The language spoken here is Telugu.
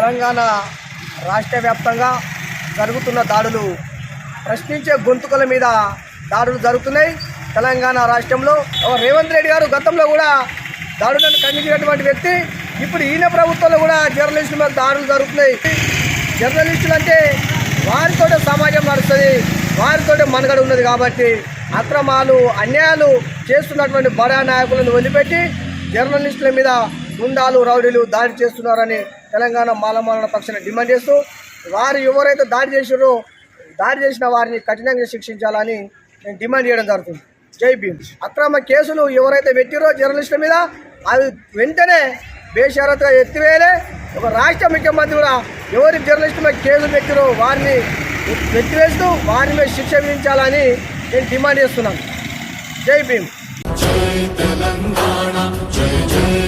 తెలంగాణ రాష్ట్ర వ్యాప్తంగా జరుగుతున్న దాడులు, ప్రశ్నించే గొంతుకల మీద దాడులు జరుగుతున్నాయి. తెలంగాణ రాష్ట్రంలో రేవంత్ రెడ్డి గారు గతంలో కూడా దాడులను ఖండించినటువంటి వ్యక్తి. ఇప్పుడు ఈయన ప్రభుత్వంలో కూడా జర్నలిస్టుల మీద దాడులు జరుగుతున్నాయి. జర్నలిస్టులు అంటే వారితోటే సమాజం నడుస్తుంది, వారితోటే మనుగడ ఉన్నది. కాబట్టి అక్రమాలు, అన్యాయాలు చేస్తున్నటువంటి బడా నాయకులను వదిలిపెట్టి జర్నలిస్టుల మీద గుండాలు, రౌడీలు దాడి చేస్తున్నారని తెలంగాణ మాలమాలన పక్షాన డిమాండ్ చేస్తూ, వారు ఎవరైతే దాడి చేసిన వారిని కఠినంగా శిక్షించాలని నేను డిమాండ్ చేయడం జరుగుతుంది. జై భీమ్. అక్రమ కేసులు ఎవరైతే పెట్టిరో జర్నలిస్టుల మీద అవి వెంటనే బేషరతుగా ఎత్తివేయలే. ఒక రాష్ట్ర ముఖ్యమంత్రి కూడా ఎవరి జర్నలిస్టుల మీద కేసులు పెట్టిరో వారిని ఎత్తివేస్తూ వారి మీద శిక్ష విధించాలని నేను డిమాండ్ చేస్తున్నాను. జై భీమ్. జై తెలంగాణ, జై జై